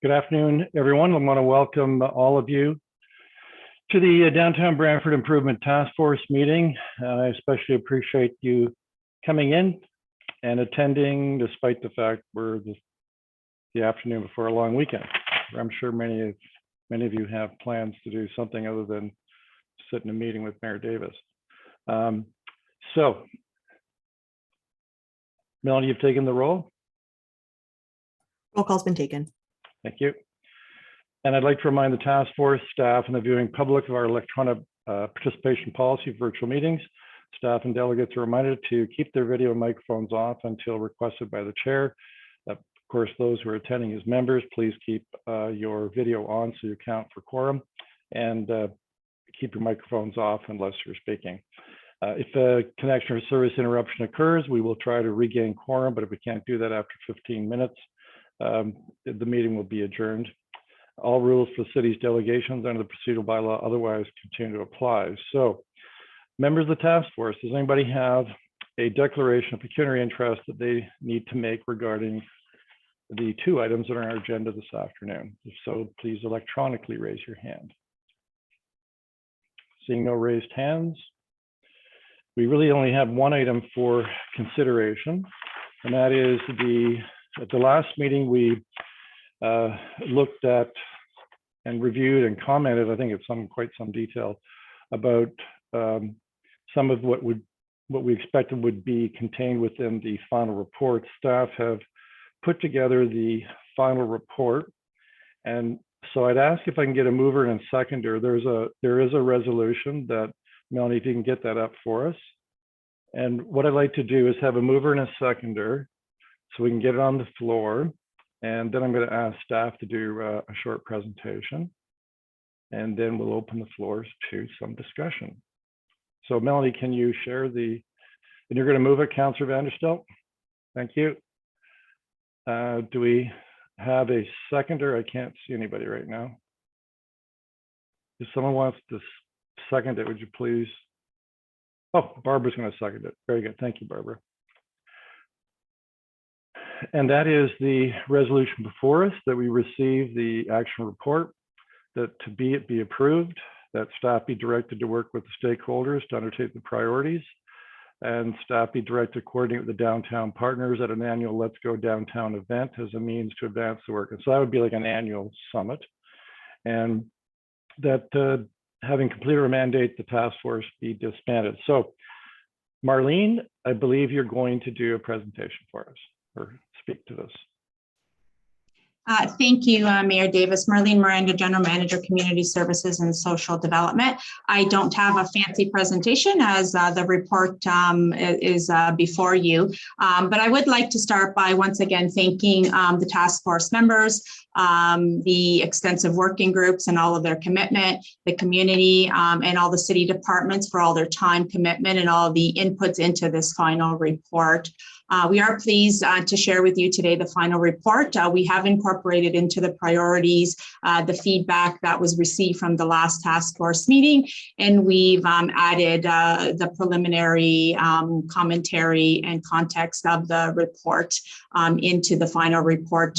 Good afternoon, everyone. I want to welcome all of you to the Downtown Brantford Improvement Task Force meeting. I especially appreciate you coming in and attending, despite the fact we're the afternoon before a long weekend. I'm sure many of you have plans to do something other than sit in a meeting with Mayor Davis. So, Melanie, you've taken the roll. Roll call's been taken. Thank you. And I'd like to remind the task force, staff, and the viewing public of our electronic participation policy for virtual meetings. Staff and delegates are reminded to keep their video microphones off until requested by the chair. Of course, those who are attending as members, please keep your video on so you count for quorum, and keep your microphones off unless you're speaking. If a connection or service interruption occurs, we will try to regain quorum, but if we can't do that after 15 minutes, the meeting will be adjourned. All rules for the city's delegations under the procedural bylaw otherwise continue to apply. So, members of the task force, does anybody have a declaration of pecuniary interest that they need to make regarding the two items that are on our agenda this afternoon? If so, please electronically raise your hand. Seeing no raised hands, we really only have one item for consideration, and that is at the last meeting, we looked at and reviewed and commented, I think it's quite some detail, about some of what we expected would be contained within the final report. Staff have put together the final report, and so I'd ask if I can get a mover and a seconder. There is a resolution that, Melanie, if you can get that up for us. And what I'd like to do is have a mover and a seconder, so we can get it on the floor, and then I'm going to ask staff to do a short presentation, and then we'll open the floors to some discussion. So Melanie, can you share and you're going to move it, Councillor Vanderstel? Thank you. Do we have a seconder? I can't see anybody right now. If someone wants to second it, would you please? Oh, Barbara's going to second it. Very good. Thank you, Barbara. And that is the resolution before us, that we receive the action report, that it be approved, that staff be directed to work with the stakeholders to undertake the priorities, and staff be directed to coordinate with the downtown partners at an annual Let's Go Downtown event as a means to advance the work. And so that would be like an annual summit. And that having completed our mandate, the task force be disbanded. So Marlene, I believe you're going to do a presentation for us, or speak to this. Thank you, Mayor Davis. Marlene Miranda, General Manager, Community Services and Social Development. I don't have a fancy presentation as the report is before you, but I would like to start by once again thanking the task force members, the extensive working groups and all of their commitment, the community and all the city departments for all their time, commitment, and all the inputs into this final report. We are pleased to share with you today the final report. We have incorporated into the priorities the feedback that was received from the last task force meeting, and we've added the preliminary commentary and context of the report into the final report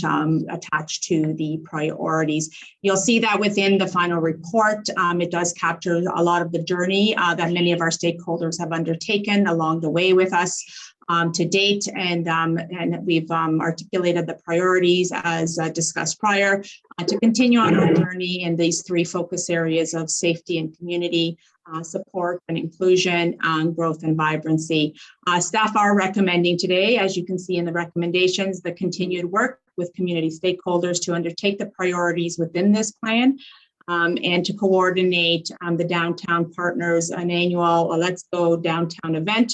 attached to the priorities. You'll see that within the final report, it does capture a lot of the journey that many of our stakeholders have undertaken along the way with us to date, and we've articulated the priorities as discussed prior to continue on our journey in these three focus areas of safety and community support and inclusion, growth and vibrancy. Staff are recommending today, as you can see in the recommendations, the continued work with community stakeholders to undertake the priorities within this plan. And to coordinate the downtown partners an annual Let's Go Downtown event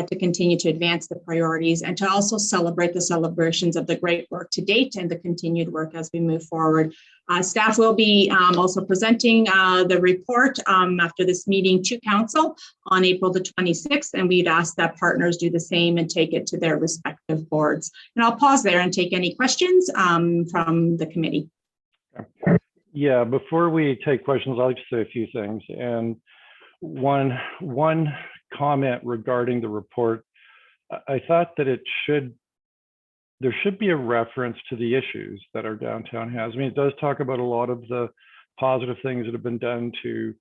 to continue to advance the priorities and to also celebrate the celebrations of the great work to date and the continued work as we move forward. Staff will be also presenting the report after this meeting to Council on April the 26th, and we'd ask that partners do the same and take it to their respective boards. And I'll pause there and take any questions from the committee. Yeah, before we take questions, I'd like to say a few things. And one comment regarding the report, I thought that it should there should be a reference to the issues that our downtown has. I mean, it does talk about a lot of the positive things that have been done to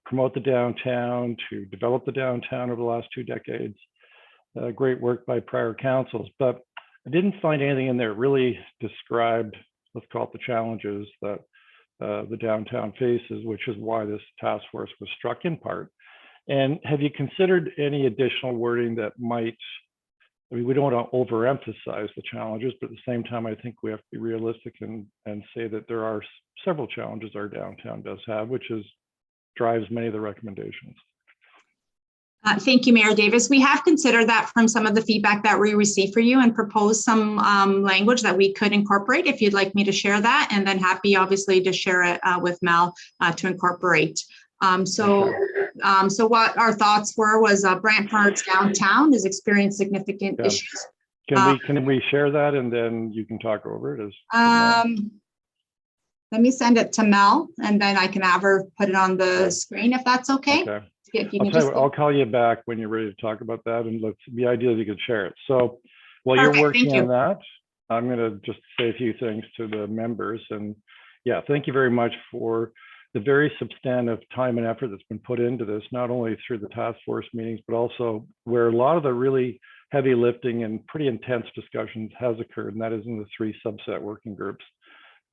promote the downtown, to develop the downtown over the last 2 decades. Great work by prior councils, but I didn't find anything in there really described, let's call it the challenges that the downtown faces, which is why this task force was struck in part. And have you considered any additional wording that might, I mean, we don't want to overemphasize the challenges, but at the same time, I think we have to be realistic and say that there are several challenges our downtown does have, which drives many of the recommendations. Thank you, Mayor Davis. We have considered that from some of the feedback that we received for you and proposed some language that we could incorporate if you'd like me to share that, and then happy obviously to share it with Mel to incorporate. So what our thoughts were was Brantford's downtown has experienced significant issues. Can we share that and then you can talk over it? Let me send it to Mel and then I can have her put it on the screen if that's okay. Okay. If you can I'll call you back when you're ready to talk about that, and let's be ideal if you could share it. So while Perfect, you're working thank on you. that, I'm going to just say a few things to the members. And yeah, thank you very much for the very substantive time and effort that's been put into this, not only through the task force meetings, but also where a lot of the really heavy lifting and pretty intense discussions has occurred, and that is in the 3 subset working groups.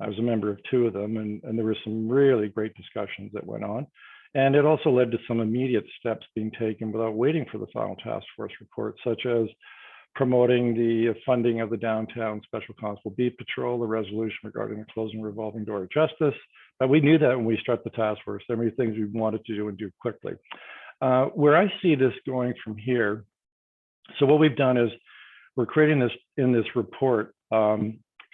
I was a member of 2 of them, and there were some really great discussions that went on. And it also led to some immediate steps being taken without waiting for the final task force report, such as promoting the funding of the downtown Special Constable Beat Patrol, the resolution regarding the closing revolving door of justice. But we knew that when we struck the task force, there were many things we wanted to do and do quickly. Where I see this going from here, so what we've done is we're creating this in this report, sort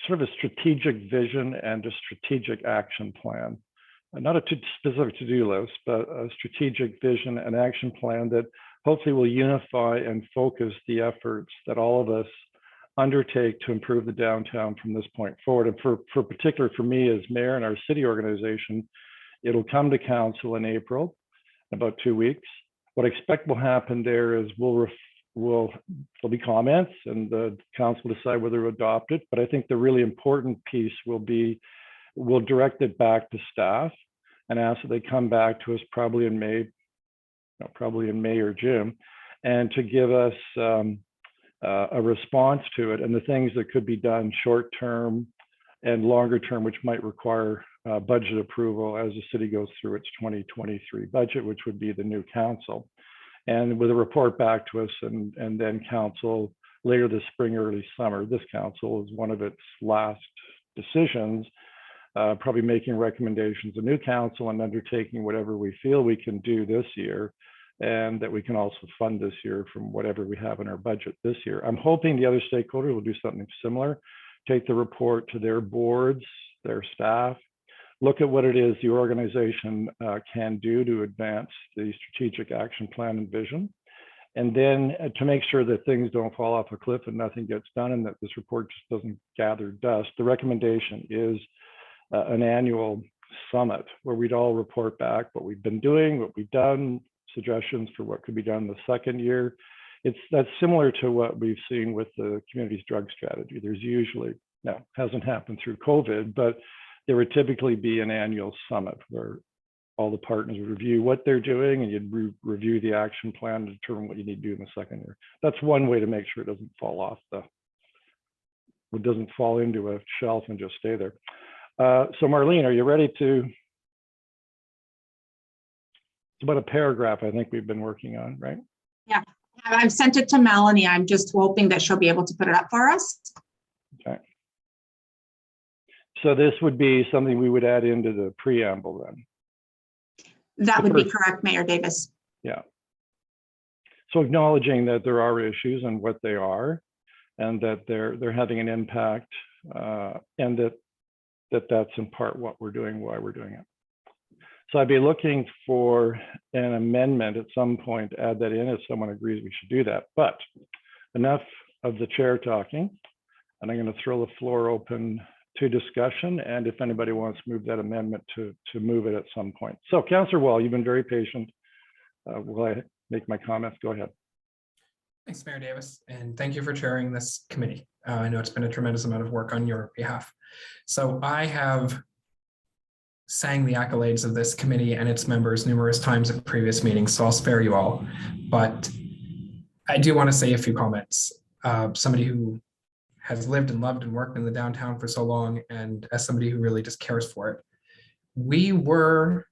of a strategic vision and a strategic action plan. Not a specific to-do list, but a strategic vision and action plan that hopefully will unify and focus the efforts that all of us undertake to improve the downtown from this point forward. And for particular for me as mayor and our city organization, it'll come to council in April, in about 2 weeks. What I expect will happen there is there'll be comments and the council will decide whether to adopt it. But I think the really important piece will be, we'll direct it back to staff and ask that they come back to us probably in May or June, and to give us a response to it and the things that could be done short term and longer term, which might require budget approval as the city goes through its 2023 budget, which would be the new council. And with a report back to us and then council later this spring, early summer, this council is one of its last decisions, probably making recommendations to new council and undertaking whatever we feel we can do this year, and that we can also fund this year from whatever we have in our budget this year. I'm hoping the other stakeholders will do something similar, take the report to their boards, their staff, look at what it is the organization can do to advance the strategic action plan and vision. And then to make sure that things don't fall off a cliff and nothing gets done and that this report just doesn't gather dust, the recommendation is an annual summit where we'd all report back what we've been doing, what we've done, suggestions for what could be done the second year. That's similar to what we've seen with the community's drug strategy. There's usually, now hasn't happened through COVID, but there would typically be an annual summit where all the partners would review what they're doing and you'd review the action plan to determine what you need to do in the second year. That's one way to make sure it doesn't fall off it doesn't fall into a shelf and just stay there. So Marlene, are you ready to? It's about a paragraph I think we've been working on, right? Yeah, I've sent it to Melanie. I'm just hoping that she'll be able to put it up for us. Okay. So this would be something we would add into the preamble then. That would be correct, Mayor Davis. Yeah. So acknowledging that there are issues and what they are, and that they're having an impact, and that's in part what we're doing, why we're doing it. So I'd be looking for an amendment at some point to add that in if someone agrees we should do that. But enough of the chair talking, and I'm going to throw the floor open to discussion, and if anybody wants to move that amendment to move it at some point. So Councillor Wall, you've been very patient. Will I make my comments? Go ahead. Thanks, Mayor Davis, and thank you for chairing this committee. I know it's been a tremendous amount of work on your behalf. So I have sang the accolades of this committee and its members numerous times at previous meetings, so I'll spare you all. But I do want to say a few comments. Somebody who has lived and loved and worked in the downtown for so long, and as somebody who really just cares for it, we were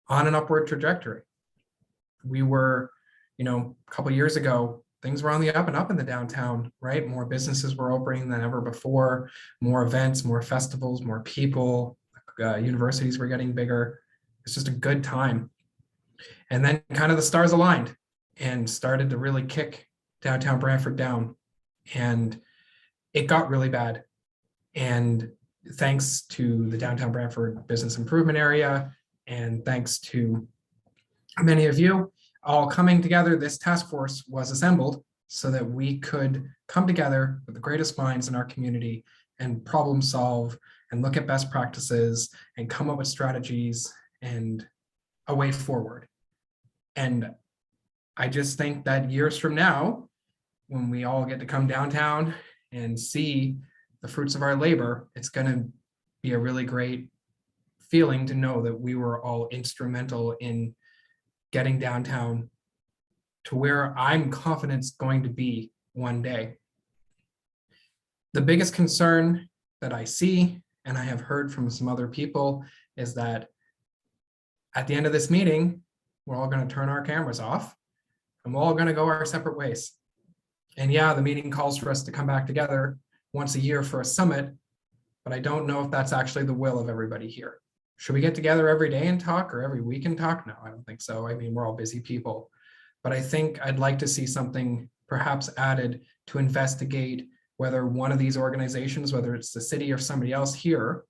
on an upward trajectory. We were, a couple of years ago, things were on the up and up in the downtown, right? More businesses were opening than ever before, more events, more festivals, more people, universities were getting bigger. It's just a good time. And then kind of the stars aligned and started to really kick downtown Brantford down. And it got really bad. And thanks to the downtown Brantford business improvement area, and thanks to many of you all coming together, this task force was assembled so that we could come together with the greatest minds in our community and problem solve and look at best practices and come up with strategies and a way forward. And I just think that years from now, when we all get to come downtown and see the fruits of our labor, it's going to be a really great feeling to know that we were all instrumental in getting downtown to where I'm confident it's going to be one day. The biggest concern that I see, and I have heard from some other people, is that at the end of this meeting, we're all going to turn our cameras off and we're all going to go our separate ways. And yeah, the meeting calls for us to come back together once a year for a summit, but I don't know if that's actually the will of everybody here. Should we get together every day and talk, or every week and talk? No, I don't think so. I mean, we're all busy people, but I think I'd like to see something perhaps added to investigate whether one of these organizations, whether it's the city or somebody else here,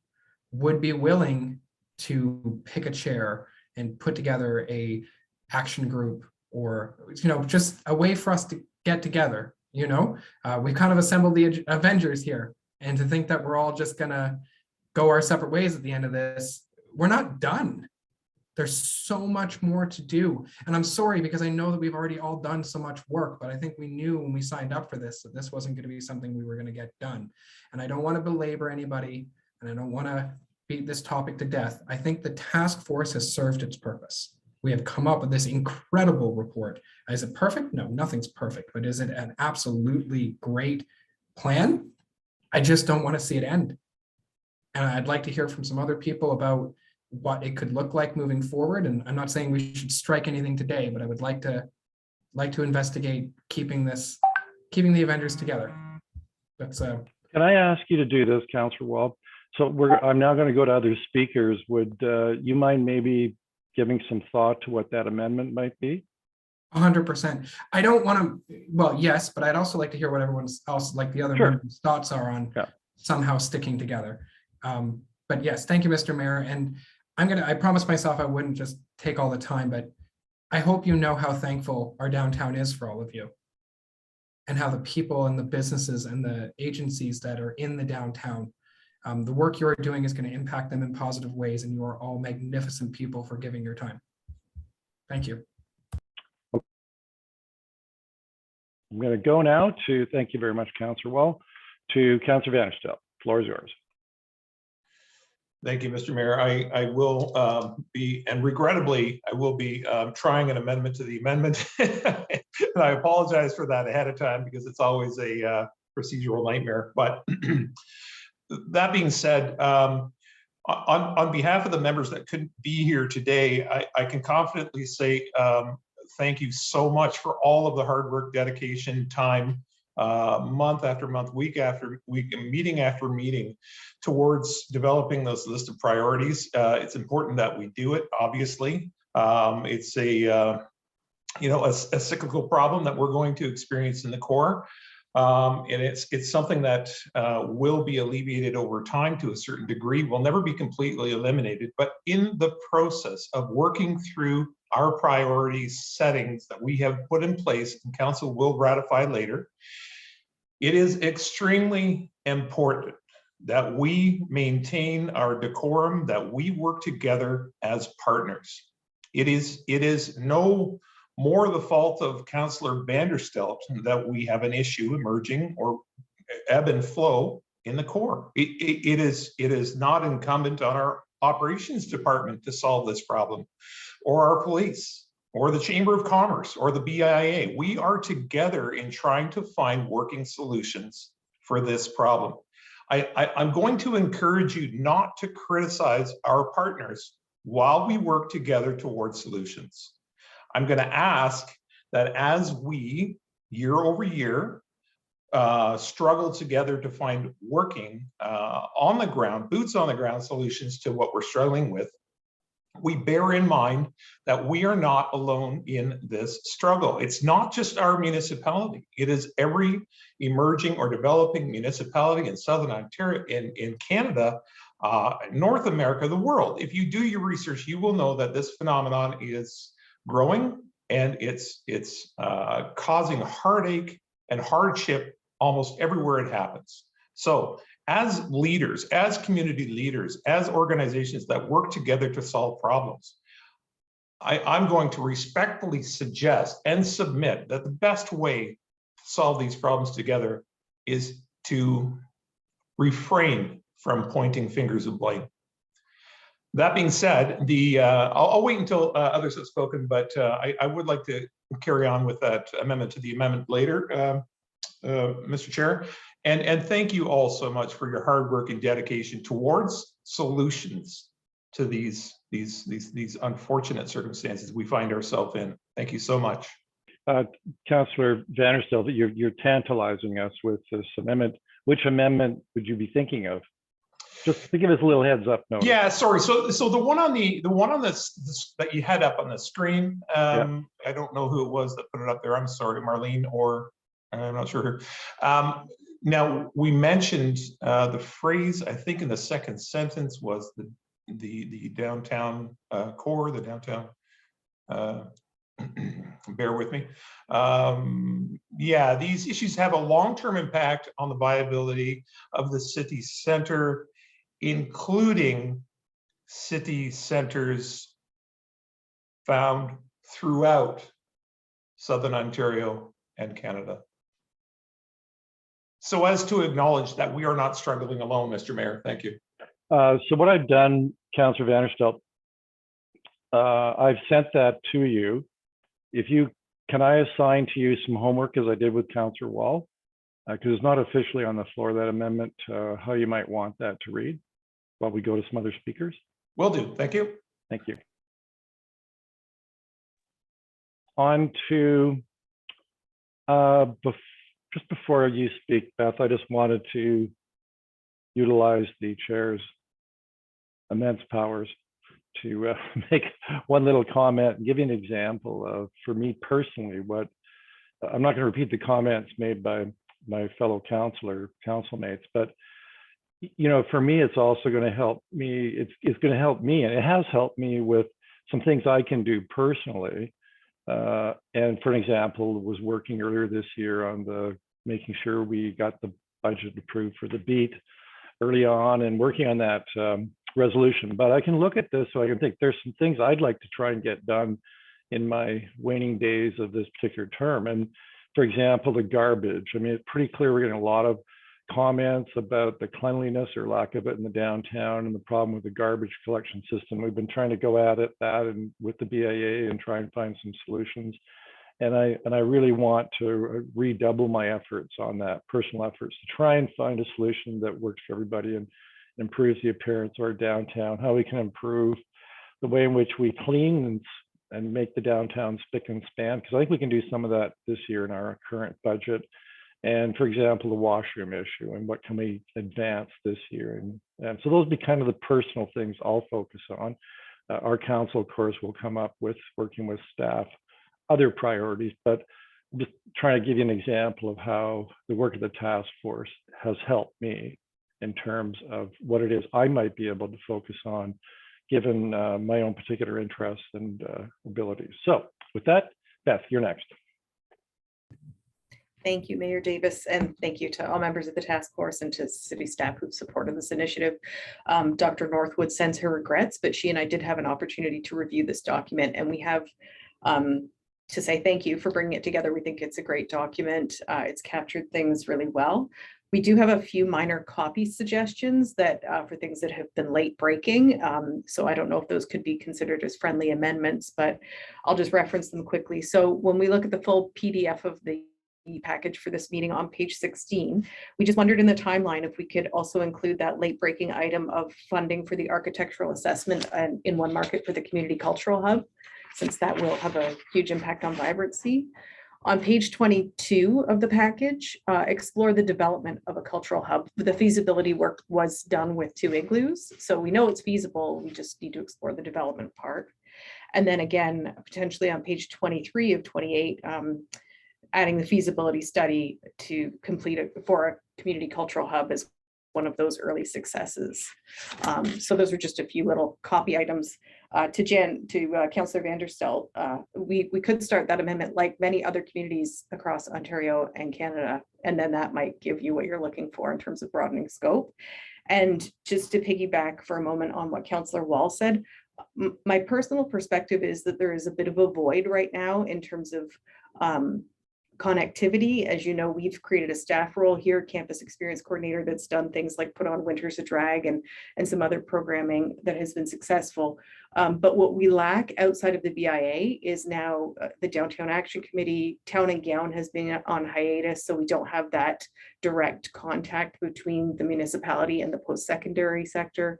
would be willing to pick a chair and put together a action group, or just a way for us to get together. We've kind of assembled the Avengers here, and to think that we're all just gonna go our separate ways at the end of this, we're not done. There's so much more to do. And I'm sorry, because I know that we've already all done so much work, but I think we knew when we signed up for this that this wasn't going to be something we were going to get done. And I don't want to belabor anybody, and I don't want to beat this topic to death. I think the task force has served its purpose. We have come up with this incredible report. Is it perfect? No, nothing's perfect, but is it an absolutely great plan? I just don't want to see it end. And I'd like to hear from some other people about what it could look like moving forward. And I'm not saying we should strike anything today, but I would like to investigate keeping the Avengers together. That's Can I ask you to do this, Councillor Wall? So I'm now going to go to other speakers. Would you mind maybe giving some thought to what that amendment might be? 100%. I don't want to, well, yes, but I'd also like to hear what everyone else, like the other members' thoughts are on somehow sticking together. But yes, thank you, Mr. Mayor. And I promised myself I wouldn't just take all the time, but I hope you know how thankful our downtown is for all of you, and how the people and the businesses and the agencies that are in the downtown, the work you are doing is going to impact them in positive ways, and you are all magnificent people for giving your time. Thank you. I'm going to go now to, thank you very much, Councillor Wall, to Councillor Vanderstel. Floor is yours. Thank you, Mr. Mayor. I will be, and regrettably, I will be trying an amendment to the amendment. And I apologize for that ahead of time, because it's always a procedural nightmare. But that being said, on behalf of the members that couldn't be here today, I can confidently say thank you so much for all of the hard work, dedication, time, month after month, week after week, meeting after meeting, towards developing this list of priorities. It's important that we do it, obviously. It's a cyclical problem that we're going to experience in the core. And it's something that will be alleviated over time to a certain degree, will never be completely eliminated, but in the process of working through our priority settings that we have put in place and council will ratify later, it is extremely important that we maintain our decorum, that we work together as partners. It is no more the fault of Councillor Vanderstel that we have an issue emerging, or ebb and flow in the core. It is not incumbent on our operations department to solve this problem, or our police, or the Chamber of Commerce, or the BIA. We are together in trying to find working solutions for this problem. I'm going to encourage you not to criticize our partners while we work together towards solutions. I'm going to ask that as we, year over year, struggle together to find working on the ground, boots on the ground solutions to what we're struggling with, we bear in mind that we are not alone in this struggle. It's not just our municipality. It is every emerging or developing municipality in Southern Ontario, in Canada, North America, the world. If you do your research, you will know that this phenomenon is growing, and it's causing heartache and hardship almost everywhere it happens. So as leaders, as community leaders, as organizations that work together to solve problems, I'm going to respectfully suggest and submit that the best way to solve these problems together is to refrain from pointing fingers of blame. That being said, I'll wait until others have spoken, but I would like to carry on with that amendment to the amendment later, Mr. Chair. And thank you all so much for your hard work and dedication towards solutions to these unfortunate circumstances we find ourselves in. Thank you so much. Councillor Vanderstel, you're tantalizing us with this amendment. Which amendment would you be thinking of? Just to give us a little heads up notice. Yeah, sorry. So the one on this that you had up on the screen, Yeah. I don't know who it was that put it up there. I'm sorry, Marlene, or I'm not sure who. Now we mentioned the phrase, I think in the second sentence, was the downtown core, the downtown. Bear with me. Yeah, these issues have a long-term impact on the viability of the city center, including city centers found throughout Southern Ontario and Canada. So as to acknowledge that we are not struggling alone, Mr. Mayor. Thank you. So what I've done, Councillor Vanderstel, I've sent that to you. Can I assign to you some homework as I did with Councillor Wall? Because it's not officially on the floor, that amendment, how you might want that to read while we go to some other speakers. Will do. Thank you. Thank you. On to, just before you speak, Beth, I just wanted to utilize the chair's immense powers to make one little comment and give you an example of, for me personally, what I'm not going to repeat the comments made by my fellow councilmates, but you know, for me, it's also going to help me. It's going to help me, and it has helped me with some things I can do personally. And for an example, was working earlier this year on making sure we got the budget approved for the beat early on, and working on that resolution. But I can look at this, so I can think there's some things I'd like to try and get done in my waning days of this particular term. And for example, the garbage. I mean, it's pretty clear we're getting a lot of comments about the cleanliness or lack of it in the downtown and the problem with the garbage collection system. We've been trying to go at that and with the BIA and try and find some solutions. And I really want to redouble my efforts on that, personal efforts, to try and find a solution that works for everybody and improves the appearance of our downtown, how we can improve the way in which we clean and make the downtown spick and span, because I think we can do some of that this year in our current budget. And for example, the washroom issue and what can we advance this year. And so those be kind of the personal things I'll focus on. Our council, of course, will come up with, working with staff, other priorities, but I'm just trying to give you an example of how the work of the task force has helped me in terms of what it is I might be able to focus on, given my own particular interests and abilities. So with that, Beth, you're next. Thank you, Mayor Davis, and thank you to all members of the task force and to city staff who've supported this initiative. Dr. Northwood sends her regrets, but she and I did have an opportunity to review this document, and we have to say thank you for bringing it together. We think it's a great document. It's captured things really well. We do have a few minor copy suggestions that for things that have been late breaking. So I don't know if those could be considered as friendly amendments, but I'll just reference them quickly. So when we look at the full PDF of the package for this meeting on page 16, we just wondered in the timeline if we could also include that late breaking item of funding for the architectural assessment and in One Market for the community cultural hub, since that will have a huge impact on vibrancy. On page 22 of the package, explore the development of a cultural hub. The feasibility work was done with 2 igloos, so we know it's feasible. We just need to explore the development part. And then again, potentially on page 23 of 28, adding the feasibility study to complete it for a community cultural hub is one of those early successes. So those are just a few little copy items. To Councillor Vanderstel, we could start that amendment like many other communities across Ontario and Canada, and then that might give you what you're looking for in terms of broadening scope. And just to piggyback for a moment on what Councillor Wall said, my personal perspective is that there is a bit of a void right now in terms of connectivity. As you know, we've created a staff role here, campus experience coordinator, that's done things like put on Winters of Drag and some other programming that has been successful. But what we lack outside of the BIA is now the Downtown Action Committee. Town and Gown has been on hiatus, so we don't have that direct contact between the municipality and the post-secondary sector.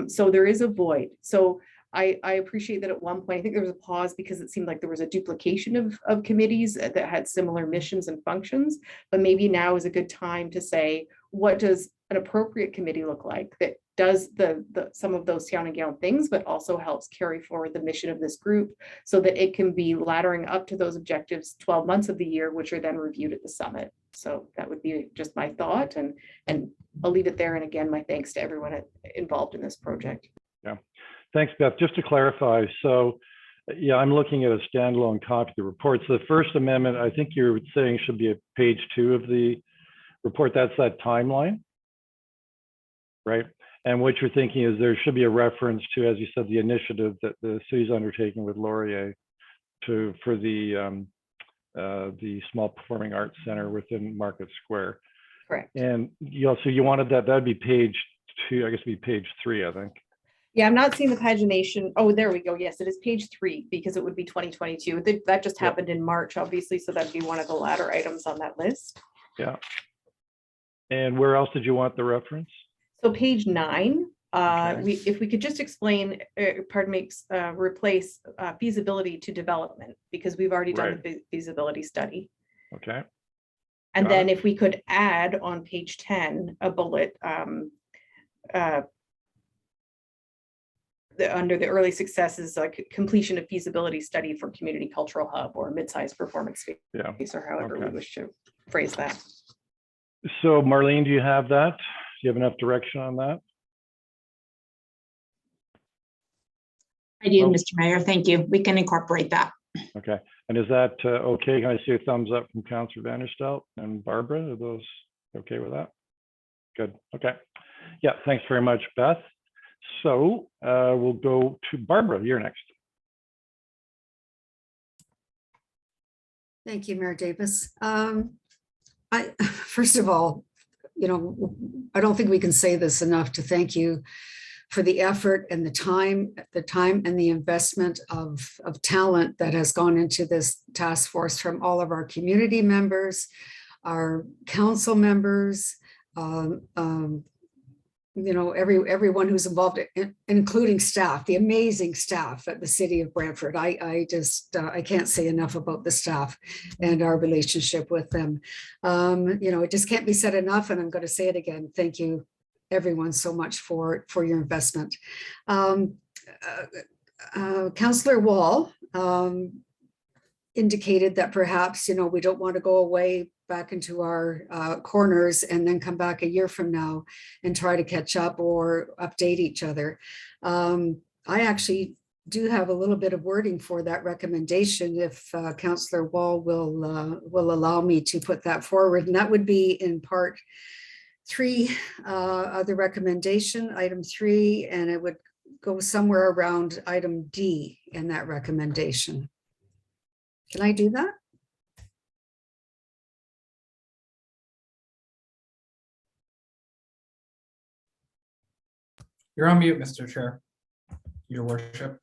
So there is a void. So I appreciate that at one point, I think there was a pause because it seemed like there was a duplication of committees that had similar missions and functions, but maybe now is a good time to say, what does an appropriate committee look like that does some of those town and gown things, but also helps carry forward the mission of this group so that it can be laddering up to those objectives 12 months of the year, which are then reviewed at the summit. So that would be just my thought, and I'll leave it there. And again, my thanks to everyone involved in this project. Yeah. Thanks, Beth. Just to clarify, so yeah, I'm looking at a standalone copy of the report. So the first amendment, I think you're saying should be at page 2 of the report. That's that timeline, right? And what you're thinking is there should be a reference to, as you said, the initiative that the city's undertaking with Laurier for the small performing arts center within Market Square. Correct. And you also, you wanted that'd be page 2, I guess it'd be page 3, I think. Yeah, I'm not seeing the pagination. Oh, there we go. Yes, it is page 3 because it would be 2022. That just happened in March, obviously. So that'd be one of the latter items on that list. Yeah. And where else did you want the reference? So page 9, Okay. if we could just explain, replace feasibility to development, because we've already done the feasibility study. Okay. And Got then it. if we could add on page 10, a bullet under the early successes, like completion of feasibility study for community cultural hub or mid-sized performance space, Yeah. or however we Okay. wish to phrase that. So Marlene, do you have that? Do you have enough direction on that? I do, Oh. Mr. Mayor. Thank you. We can incorporate that. Okay. And is that okay? Can I see a thumbs up from Councillor Vanderstel and Barbara? Are those okay with that? Good. Okay. Yeah. Thanks very much, Beth. So we'll go to Barbara. You're next. Thank you, Mayor Davis. First of all, I don't think we can say this enough to thank you for the effort and the time and the investment of talent that has gone into this task force from all of our community members, our council members, everyone who's involved, including staff, the amazing staff at the city of Brantford. I can't say enough about the staff and our relationship with them. It just can't be said enough, and I'm going to say it again. Thank you, everyone, so much for your investment. Councillor Wall indicated that perhaps, we don't want to go away back into our corners and then come back a year from now and try to catch up or update each other. I actually do have a little bit of wording for that recommendation if Councillor Wall will allow me to put that forward, and that would be in part 3 of the recommendation, item 3, and it would go somewhere around item D in that recommendation. Can I do that? You're on mute, Mr. Chair. Your worship.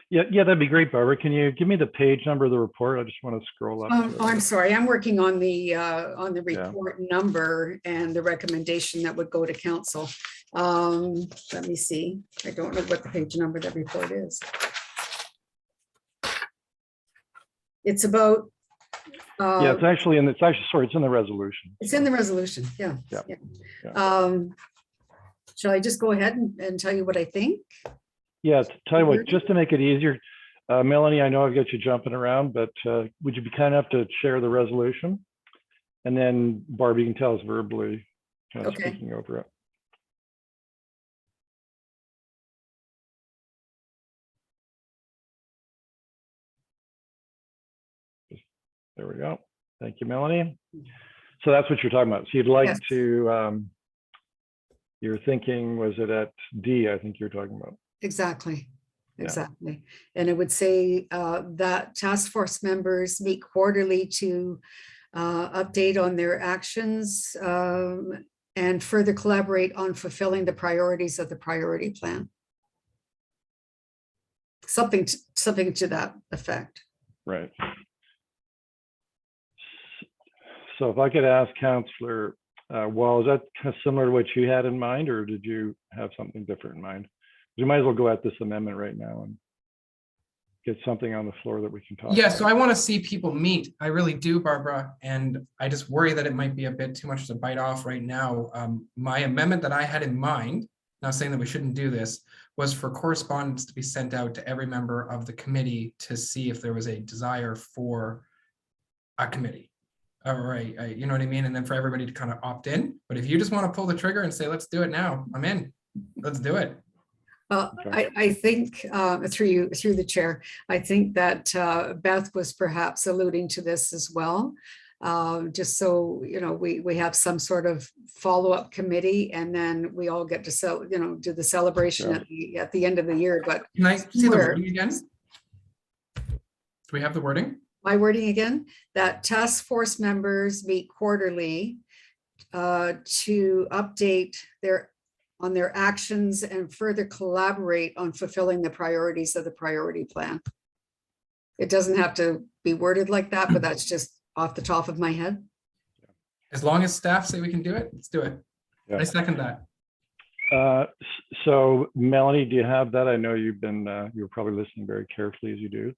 Yeah, that'd be great, Barbara. Can you give me the page number of the report? I just want to scroll up. Oh, I'm sorry, I'm working on the Yeah. report number and the recommendation that would go to council. Let me see. I don't know what the page number of the report is. It's about. Yeah, it's actually sorry, it's in the resolution. It's in the resolution, yeah. Yeah. Yeah. Shall I just go ahead and tell you what I think? Yeah, tell you what, just to make it easier, Melanie, I know I've got you jumping around, but would you be kind enough to share the resolution? And then Barbie can tell us verbally, kind of Okay. speaking over it. There we go. Thank you, Melanie. So that's what you're talking about. So you'd like Yes. to, you're thinking, was it at D, I think you're talking about? Exactly. Yeah. Exactly. And it would say that task force members meet quarterly to update on their actions and further collaborate on fulfilling the priorities of the priority plan. Something to that effect. Right. So if I could ask Councillor Wall, is that kind of similar to what you had in mind, or did you have something different in mind? We might as well go at this amendment right now and get something on the floor that we can talk Yeah, about. so I want to see people meet. I really do, Barbara. And I just worry that it might be a bit too much to bite off right now. My amendment that I had in mind, not saying that we shouldn't do this, was for correspondence to be sent out to every member of the committee to see if there was a desire for a committee. All right, you know what I mean? And then for everybody to kind of opt in. But if you just want to pull the trigger and say, let's do it now, I'm in. Let's do it. Okay. I think through the chair, I think that Beth was perhaps alluding to this as well. Just so, you know, we have some sort of follow-up committee, and then we all get to do the celebration Yeah. at the end of the year. But Can I see the Where? wording again? Do we have the wording? my wording again, that task force members meet quarterly to update on their actions and further collaborate on fulfilling the priorities of the priority plan. It doesn't have to be worded like that, but that's just off the top of my head. As long as staff say we can do it, let's do it. Yeah. I second that. So Melanie, do you have that? I know you've been, you're probably listening very carefully as you do.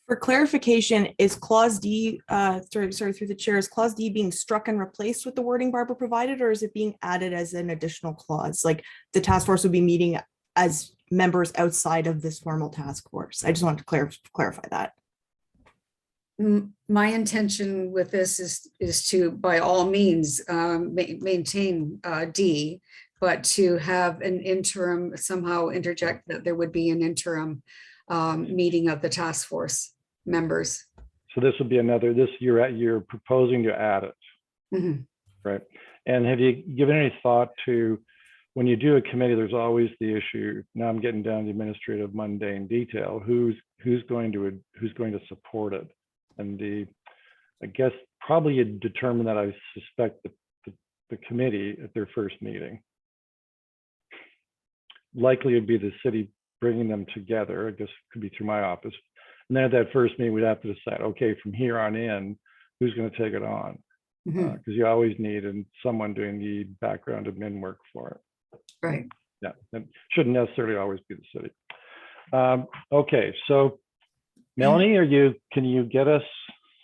For clarification, is clause D, sorry, through the chair, is clause D being struck and replaced with the wording Barbara provided, or is it being added as an additional clause? Like the task force would be meeting as members outside of this formal task force. I just wanted to clarify that. My intention with this is to, by all means, maintain D, but to have an interim, somehow interject that there would be an interim meeting of the task force members. So this would be another, you're proposing to add it, Mhm. right? And have you given any thought to, when you do a committee, there's always the issue, now I'm getting down to administrative mundane detail, who's going to support it? And I guess probably you determine that, I suspect, the committee at their first meeting. Likely it'd be the city bringing them together. I guess it could be through my office. And then at that first meeting, we'd have to decide, okay, from here on in, who's going to take it on? Mhm. Because you always need someone doing the background admin work for it. Right. Yeah, it shouldn't necessarily always be the city. Okay, so Melanie, can you get us,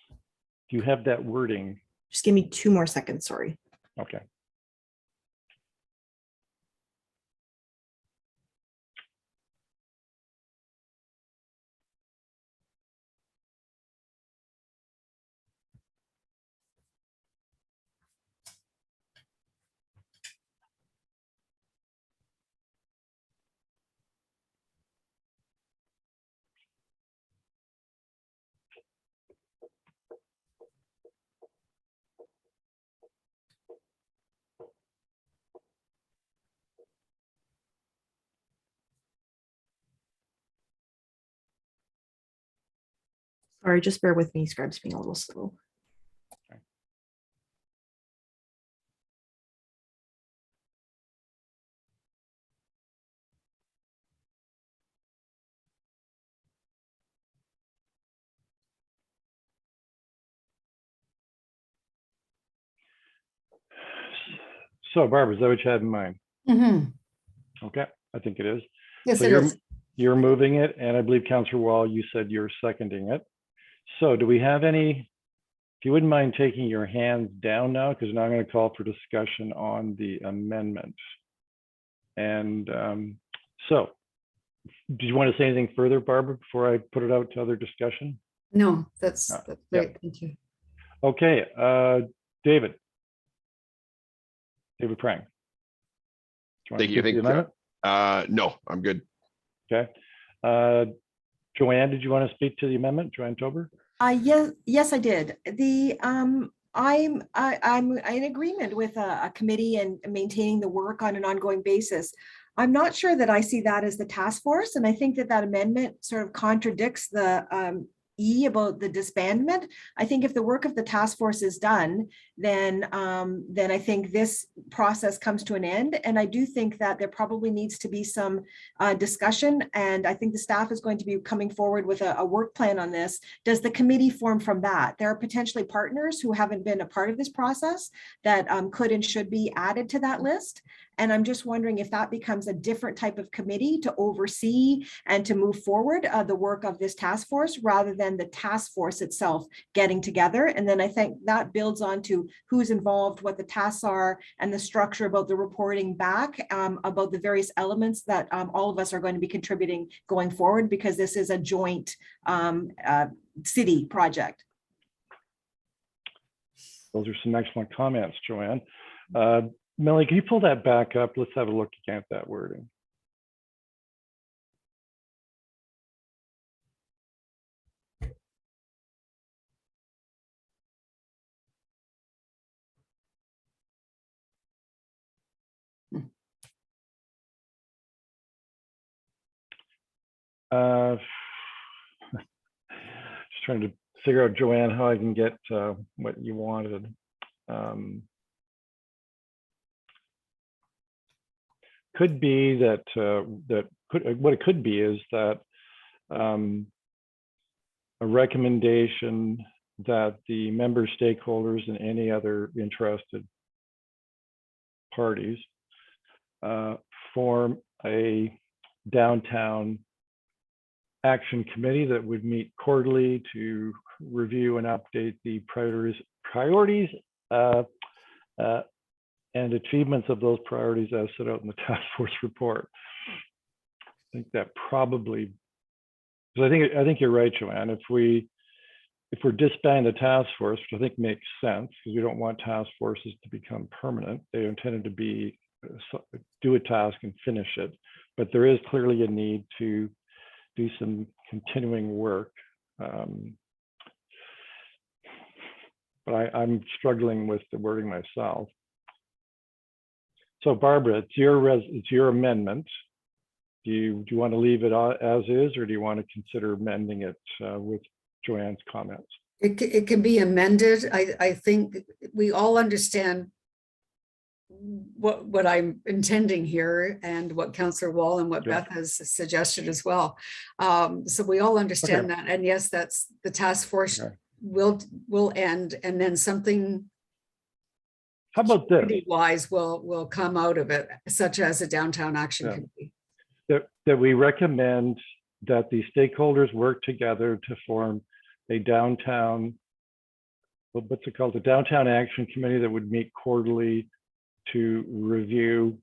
do you have that wording? Just give me 2 more seconds, sorry. Okay. Sorry, just bear with me. Scribe's being a little slow. So Barbara, is that what you had in mind? Mhm. Okay, I think it is. Yes, So it is. you're moving it, and I believe Councillor Wall, you said you're seconding it. So do we have any, if you wouldn't mind taking your hands down now, because now I'm going to call for discussion on the amendment. And so, do you want to say anything further, Barbara, before I put it out to other discussion? No, that's Yeah. great. Thank you. Okay, David. David Prang. Do want Thank to you. speak to the amendment? No, I'm good. Okay. Joanne, did you want to speak to the amendment? Joanne Tober? Yes, I did. I'm in agreement with a committee and maintaining the work on an ongoing basis. I'm not sure that I see that as the task force, and I think that amendment sort of contradicts the E about the disbandment. I think if the work of the task force is done, then I think this process comes to an end. And I do think that there probably needs to be some discussion. And I think the staff is going to be coming forward with a work plan on this. Does the committee form from that? There are potentially partners who haven't been a part of this process that could and should be added to that list. And I'm just wondering if that becomes a different type of committee to oversee and to move forward the work of this task force rather than the task force itself getting together. And then I think that builds on to who's involved, what the tasks are, and the structure about the reporting back about the various elements that all of us are going to be contributing going forward, because this is a joint city project. Those are some excellent comments, Joanne. Melanie, can you pull that back up? Let's have a look again at that wording. Just trying to figure out, Joanne, how I can get what you wanted. Could be that what it could be is that a recommendation that the member stakeholders and any other interested parties form a downtown action committee that would meet quarterly to review and update the priorities and achievements of those priorities as set out in the task force report. I think that probably, because I think you're right, Joanne. If we're disbanding the task force, which I think makes sense, because we don't want task forces to become permanent. They are intended to be do a task and finish it, but there is clearly a need to do some continuing work. But I'm struggling with the wording myself. So Barbara, it's your amendment. Do you want to leave it as is, or do you want to consider amending it with Joanne's comments? It can be amended. I think we all understand what I'm intending here and what Councillor Wall and what Beth has suggested as well. So we all understand that. And yes, that's the task force will end, and then something how about this wise will come out of it, such as a downtown action committee. That we recommend that the stakeholders work together to form a downtown, what's it called, the downtown action committee that would meet quarterly to review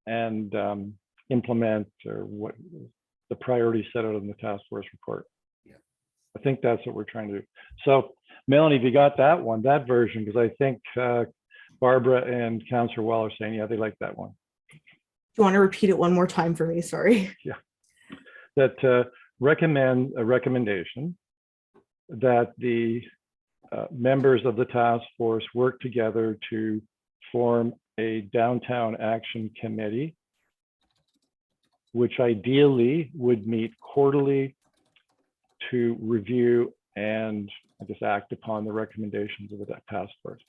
and implement or what the priorities set out in the task force report. Yeah. I think that's what we're trying to do. So Melanie, if you got that one, that version, because I think Barbara and Councillor Wall are saying, yeah, they like that one. Do you want to repeat it one more time for me? Sorry. Yeah. That recommend a recommendation that the members of the task force work together to form a downtown action committee, which ideally would meet quarterly to review and I guess act upon the recommendations of the task force.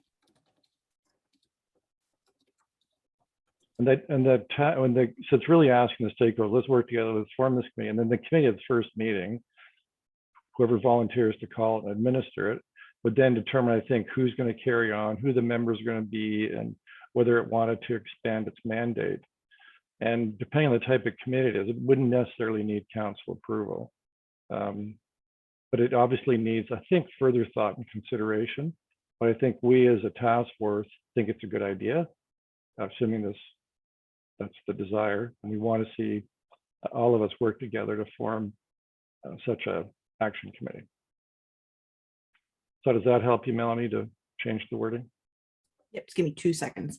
So it's really asking the stakeholders, let's work together, let's form this committee. And then the committee at the first meeting, whoever volunteers to call it and administer it, would then determine, I think, who's going to carry on, who the members are going to be, and whether it wanted to expand its mandate. And depending on the type of committee it is, it wouldn't necessarily need council approval. But it obviously needs, I think, further thought and consideration. But I think we as a task force think it's a good idea, assuming that's the desire. And we want to see all of us work together to form such a action committee. So does that help you, Melanie, to change the wording? Yep, just give me 2 seconds.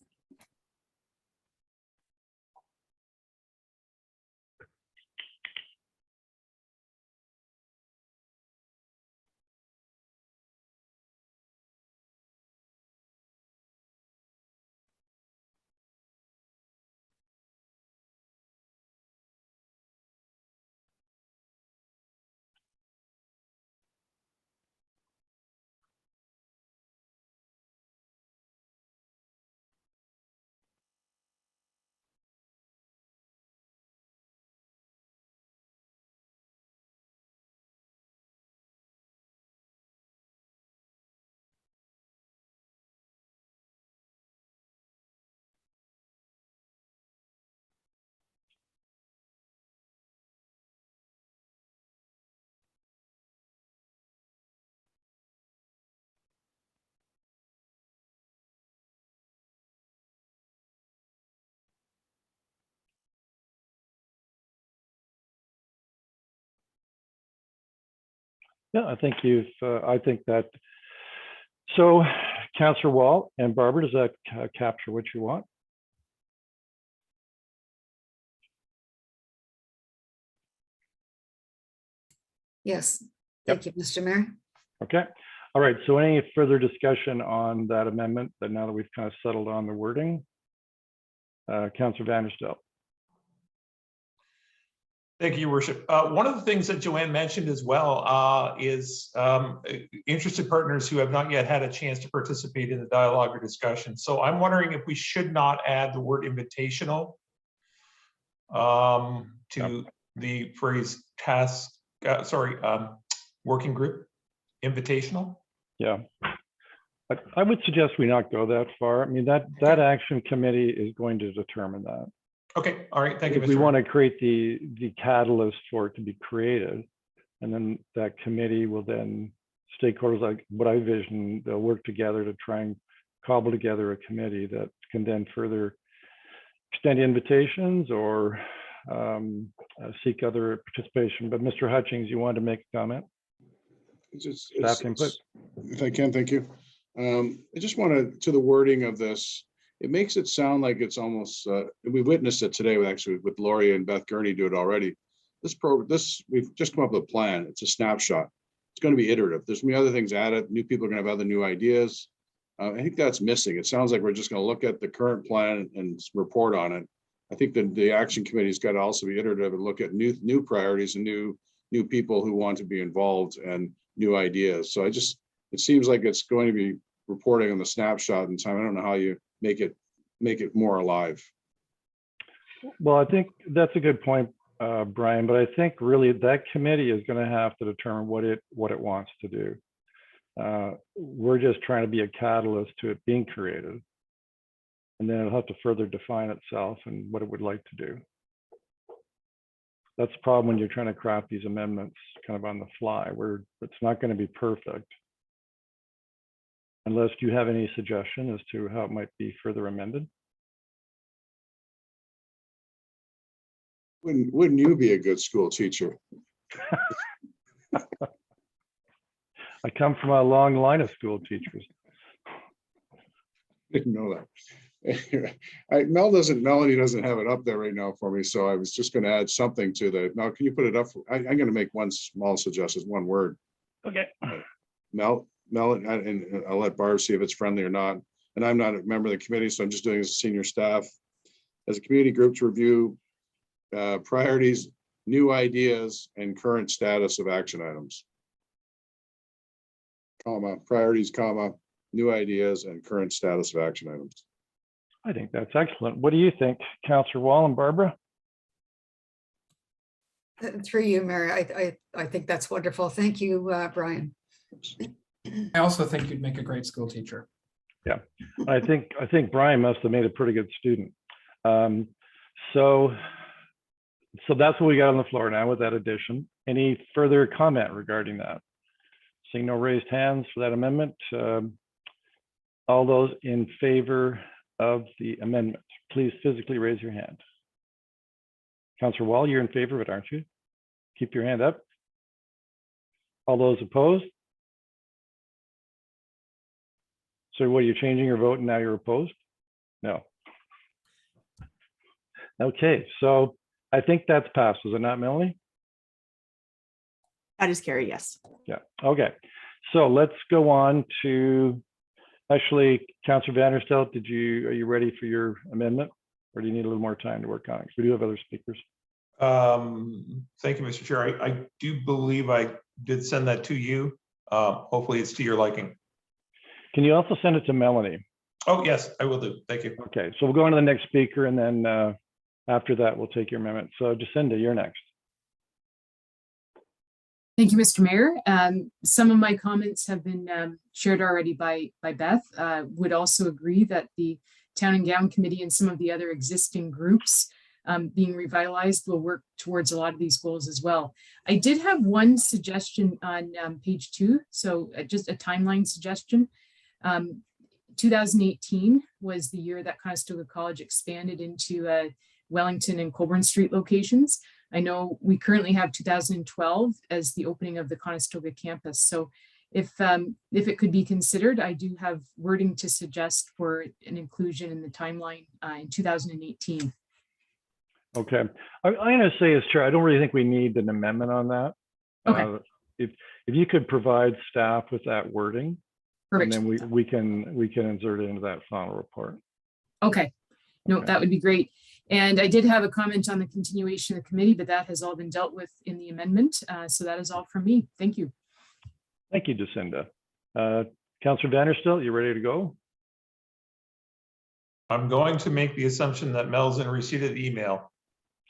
Yeah, I think I think that. So Councillor Wall and Barbara, does that capture what you want? Yes, thank you, Mr. Mayor. Okay. All right. So any further discussion on that amendment that now that we've kind of settled on the wording? Councillor Vanderstel. Thank you, Your Worship. One of the things that Joanne mentioned as well is interested partners who have not yet had a chance to participate in the dialogue or discussion. So I'm wondering if we should not add the word invitational to the phrase task, working group, invitational. Yeah. I would suggest we not go that far. I mean, that action committee is going to determine that. Okay, all right, thank you, If we want to create the catalyst for it to be created, and then that committee will then, stakeholders like what I vision, they'll work together to try and cobble together a committee that can then further extend invitations or seek other participation. But Mr. Hutchings, you wanted to make a comment? Staff input. If I can, thank you. I just wanted to the wording of this. It makes it sound like it's almost, we witnessed it today with Lori and Beth Gurney do it already. We've just come up with a plan. It's a snapshot. It's going to be iterative. There's going to be other things added. New people are going to have other new ideas. I think that's missing. It sounds like we're just going to look at the current plan and report on it. I think that the action committee's got to also be iterative and look at new priorities and new people who want to be involved and new ideas. So it seems like it's going to be reporting on the snapshot in time. I don't know how you make it more alive. Well, I think that's a good point, Brian, but I think really that committee is going to have to determine what it wants to do. We're just trying to be a catalyst to it being created, and then it'll have to further define itself and what it would like to do. That's the problem when you're trying to craft these amendments kind of on the fly, where it's not going to be perfect. Unless you have any suggestion as to how it might be further amended. Wouldn't you be a good school teacher? I come from a long line of school teachers. Didn't know that. Melanie doesn't have it up there right now for me, so I was just going to add something to that. Now, can you put it up? I'm going to make one small suggestion, one word. Okay. Mel, and I'll let Barb see if it's friendly or not. And I'm not a member of the committee, so I'm just doing this as senior staff. As a community group to review priorities, new ideas, and current status of action items. Priorities, new ideas, and current status of action items. I think that's excellent. What do you think, Councillor Wall and Barbara? Through you, Mary, I think that's wonderful. Thank you, Brian. I also think you'd make a great school teacher. I think Brian must have made a pretty good student. So that's what we got on the floor now with that addition. Any further comment regarding that? Seeing no raised hands for that amendment. All those in favor of the amendment, please physically raise your hand. Councillor Wall, you're in favor of it, aren't you? Keep your hand up. All those opposed? So what, you're changing your vote and now you're opposed? No. Okay, so I think that's passed, was it not, Melanie? That is carried, yes. Yeah, okay. So let's go on to, actually, Councillor Vanderstelt, are you ready for your amendment? Or do you need a little more time to work on it? 'Cause we do have other speakers. Thank you, Mr. Chair. I do believe I did send that to you. Hopefully it's to your liking. Can you also send it to Melanie? Oh, yes, I will do. Thank you. Okay, so we'll go on to the next speaker and then after that, we'll take your amendment. So Jacinda, you're next. Thank you, Mr. Mayor. Some of my comments have been shared already by Beth. Would also agree that the Town and Gown Committee and some of the other existing groups being revitalized will work towards a lot of these goals as well. I did have one suggestion on page 2, so just a timeline suggestion. 2018 was the year that Conestoga College expanded into Wellington and Colborne Street locations. I know we currently have 2012 as the opening of the Conestoga campus. So if it could be considered, I do have wording to suggest for an inclusion in the timeline in 2018. Okay, I'm going to say as chair, I don't really think we need an amendment on that. Okay. If you could provide staff with that wording, Perfect. and then we can insert it into that final report. Okay, no, Okay. that would be great. And I did have a comment on the continuation of the committee, but that has all been dealt with in the amendment. So that is all from me. Thank you. Thank you, Jacinda. Councillor Vanderstelt, you ready to go? I'm going to make the assumption that Mel's in receipt of the email.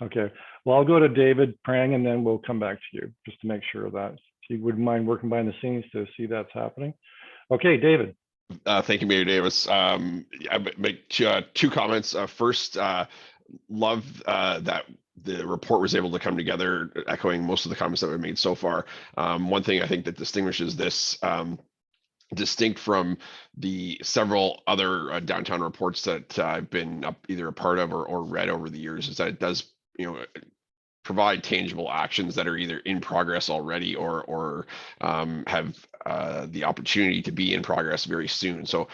Okay, well, I'll go to David Prang and then we'll come back to you just to make sure of that. If you wouldn't mind working behind the scenes to see that's happening. Okay, David. Thank you, Mayor Davis. I make two comments. First, love that the report was able to come together, echoing most of the comments that were made so far. One thing I think that distinguishes this distinct from the several other downtown reports that I've been either a part of or read over the years is that it does, provide tangible actions that are either in progress already or have the opportunity to be in progress very soon. So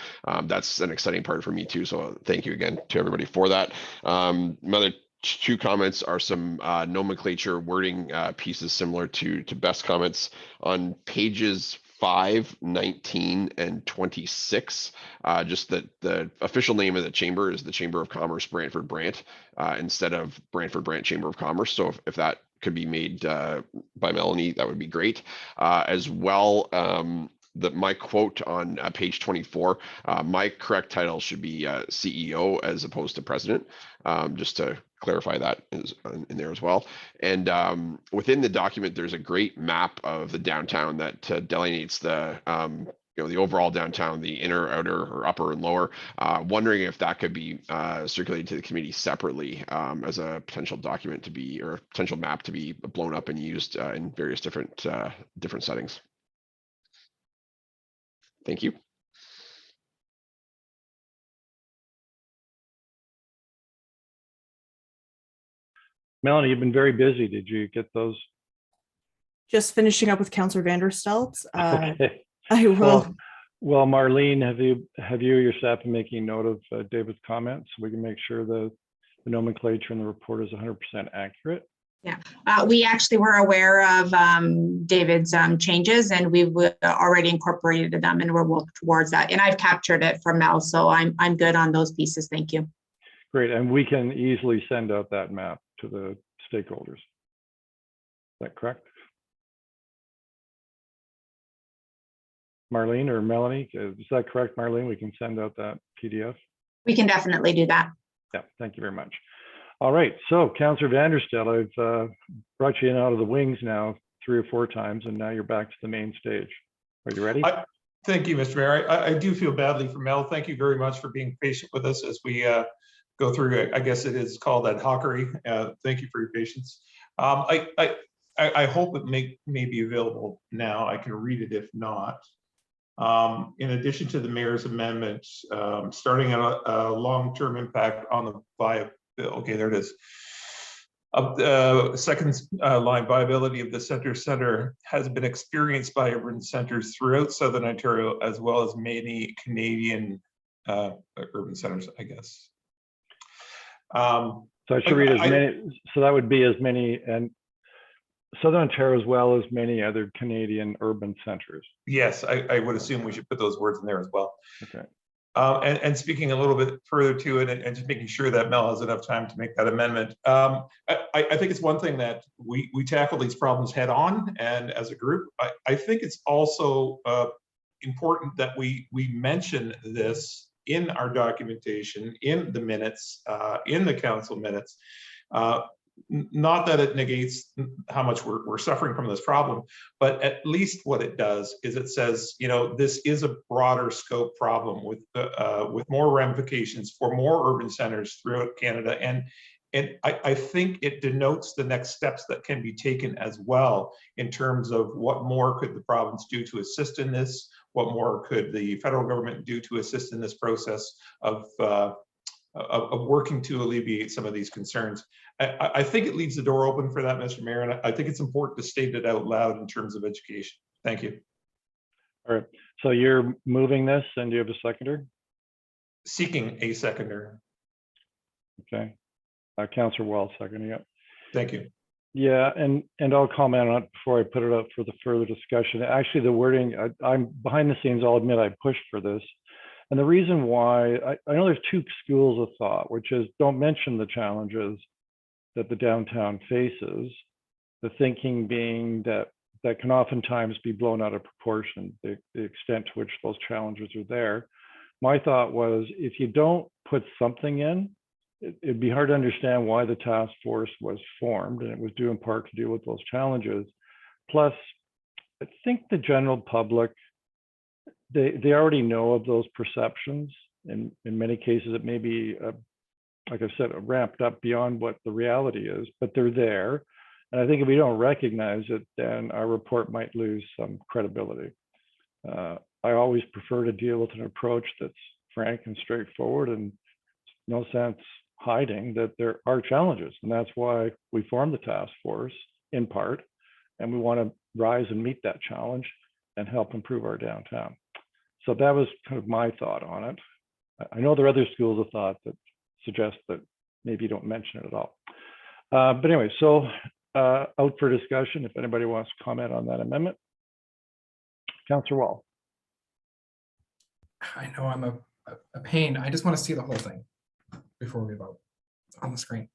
that's an exciting part for me too. So thank you again to everybody for that. My other two comments are some nomenclature wording pieces similar to Beth's comments on pages 5, 19, and 26. Just that the official name of the chamber is the Chamber of Commerce Brantford Brant instead of Brantford Brant Chamber of Commerce. So if that could be made by Melanie, that would be great. As well, my quote on page 24, my correct title should be CEO as opposed to president, just to clarify that in there as well. And within the document, there's a great map of the downtown that delineates the the overall downtown, the inner, outer, or upper and lower. Wondering if that could be circulated to the committee separately as a potential document to be, or a potential map to be blown up and used in various different settings. Thank you. Melanie, you've been very busy. Did you get those? Just finishing up with Councillor Vanderstelt. Okay. I will. Well, Marlene, have you or your staff been making note of David's comments so we can make sure the nomenclature in the report is 100% accurate? Yeah, we actually were aware of David's changes, and we've already incorporated them, and we're working towards that. And I've captured it from Mel, so I'm good on those pieces. Thank you. Great, and we can easily send out that map to the stakeholders. Is that correct? Marlene or Melanie, is that correct, Marlene? We can send out that PDF? We can definitely do that. Yeah, thank you very much. All right, so Councillor Vanderstelt, I've brought you in out of the wings now 3 or 4 times, and now you're back to the main stage. Are you ready? Thank you, Mr. Mayor. I do feel badly for Mel. Thank you very much for being patient with us as we go through, I guess it is called ad hocery. Thank you for your patience. I hope it may be available now. I can read it if not. In addition to the mayor's amendment, starting at a long-term impact on the viability, okay, there it is. Second line, viability of the center has been experienced by urban centers throughout Southern Ontario, as well as many Canadian urban centers, I guess. So I should read as many, so that would be as many, and Southern Ontario as well as many other Canadian urban centers. Yes, I would assume we should put those words in there as well. Okay. And speaking a little bit further to it and just making sure that Mel has enough time to make that amendment. I think it's one thing that we tackle these problems head on, and as a group, I think it's also important that we mention this in our documentation, in the minutes, in the council minutes. Not that it negates how much we're suffering from this problem, but at least what it does is it says, you know, this is a broader scope problem with more ramifications for more urban centers throughout Canada. And I think it denotes the next steps that can be taken as well in terms of what more could the province do to assist in this, what more could the federal government do to assist in this process of working to alleviate some of these concerns. I think it leaves the door open for that, Mr. Mayor, and I think it's important to state it out loud in terms of education. Thank you. All right, so you're moving this, and do you have a seconder? Seeking a seconder. Okay, Councillor Wall seconding it. Thank you. Yeah, and I'll comment on it before I put it up for the further discussion. Actually, the wording, I'm behind the scenes, I'll admit I pushed for this. And the reason why, I know there's two schools of thought, which is don't mention the challenges that the downtown faces, the thinking being that can oftentimes be blown out of proportion, the extent to which those challenges are there. My thought was, if you don't put something in, it'd be hard to understand why the task force was formed, and it was due in part to deal with those challenges. Plus, I think the general public, they already know of those perceptions. In many cases, it may be, like I said, ramped up beyond what the reality is, but they're there. And I think if we don't recognize it, then our report might lose some credibility. I always prefer to deal with an approach that's frank and straightforward, and no sense hiding that there are challenges. And that's why we formed the task force in part, and we want to rise and meet that challenge and help improve our downtown. So that was kind of my thought on it. I know there are other schools of thought that suggest that maybe you don't mention it at all. But anyway, so out for discussion if anybody wants to comment on that amendment. Councillor Wall. I know I'm a pain. I just want to see the whole thing before we vote on the screen.